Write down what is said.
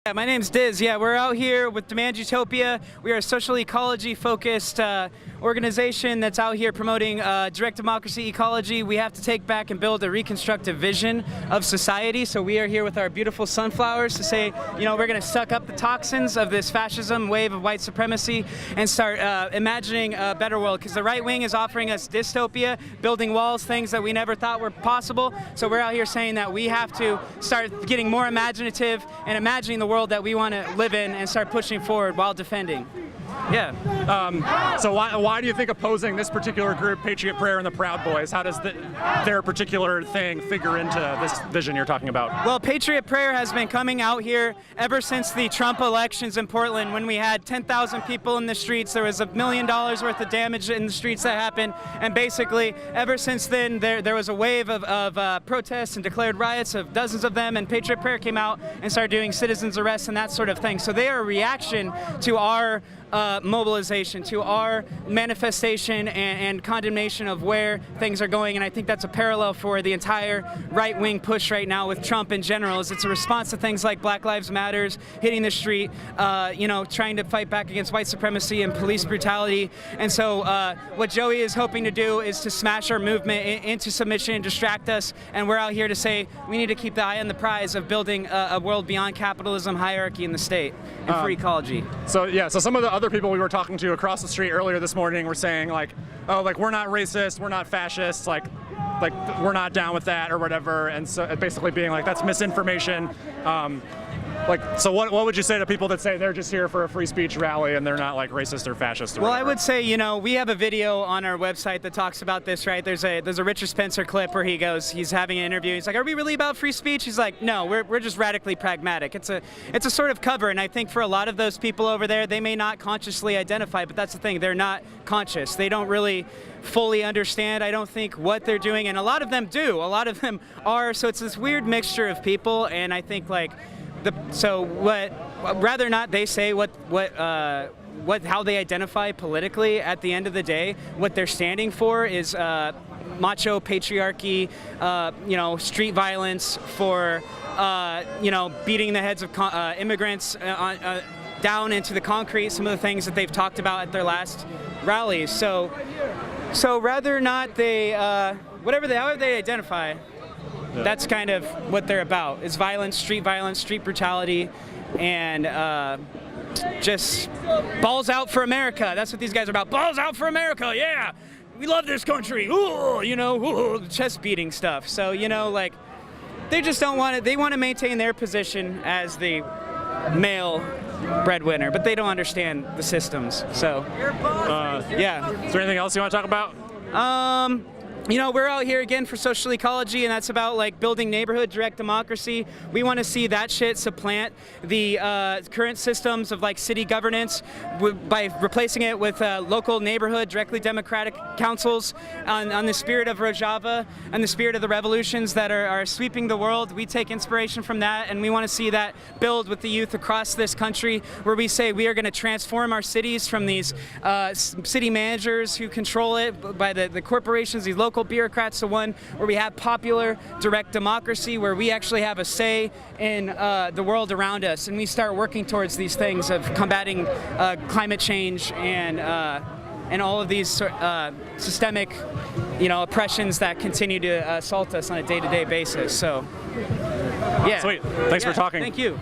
Yeah, my name's Diz. Yeah, we're out here with Demand Utopia. We are a social ecology focused organization that's out here promoting direct democracy ecology. We have to take back and build a reconstructive vision of society. So we are here with our beautiful sunflowers to say, you know, we're going to suck up the toxins of this fascism wave of white supremacy and start imagining a better world. Because the right wing is offering us dystopia, building walls, things that we never thought were possible. So we're out here saying that we have to start getting more imaginative and imagining the world that we want to live in and start pushing forward while defending. Yeah. So why do you think opposing this particular group, Patriot Prayer and the Proud Boys, how does their particular thing figure into this vision you're talking about? Well, Patriot Prayer has been coming out here ever since the Trump elections in Portland when we had 10,000 people in the streets. There was $1 million worth of damage in the streets that happened. And basically, ever since then, there was a wave of protests and declared riots of dozens of them. And Patriot Prayer came out and started doing citizens arrests and that sort of thing. So they are a reaction to our mobilization, to our manifestation and condemnation of where things are going. And I think that's a parallel for the entire right-wing push right now with Trump in general. It's a response to things like Black Lives Matters, hitting the street, you know, trying to fight back against white supremacy and police brutality. And so what Joey is hoping to do is to smash our movement into submission and distract us. And we're out here to say we need to keep the eye on the prize of building a world beyond capitalism, hierarchy in the state, and free ecology. So yeah, so some of the other people we were talking to across the street earlier this morning were saying like, oh, like we're not racist, we're not fascists, like we're not down with that or whatever, and so basically being like that's misinformation. So what would you say to people that say they're just here for a free speech rally and they're not like racist or fascist or Well, whatever? I would say, you know, we have a video on our website that talks about this, right? There's a Richard Spencer clip where he's having an interview. He's like, "Are we really about free speech?" He's like, "No, we're just radically pragmatic." It's a sort of cover, and I think for a lot of those people over there, they may not consciously identify, but that's the thing, they're not conscious. They don't really fully understand, I don't think, what they're doing, and a lot of them do. A lot of them are, so it's this weird mixture of people, and I think like rather not they say how they identify politically. At the end of the day, what they're standing for is macho patriarchy, you know, street violence, for you know, beating the heads of immigrants down into the concrete. Some of the things that they've talked about at their last rallies. So rather not they however they identify. Yeah. That's kind of what they're about, is violence, street brutality, and just balls out for America. That's what these guys are about. Balls out for America, yeah! We love this country, ooh, you know, ooh, chest beating stuff. So, you know, like, they just don't want it. They want to maintain their position as the male breadwinner, but they don't understand the systems, so, yeah. Is there anything else you want to talk about? You know, we're out here again for social ecology, and that's about like building neighborhood direct democracy. We want to see that shit supplant the current systems of like city governance by replacing it with local neighborhood directly democratic councils on the spirit of Rojava and the spirit of the revolutions that are sweeping the world. We take inspiration from that, and we want to see that build with the youth across this country, where we say we are going to transform our cities from these city managers who control it by the corporations, these local bureaucrats, to one where we have popular direct democracy, where we actually have a say in the world around us, and we start working towards these things of combating climate change and all of these systemic, you know, oppressions that continue to assault us on a day-to-day basis. So, yeah. Sweet. Thanks for talking. Thank you.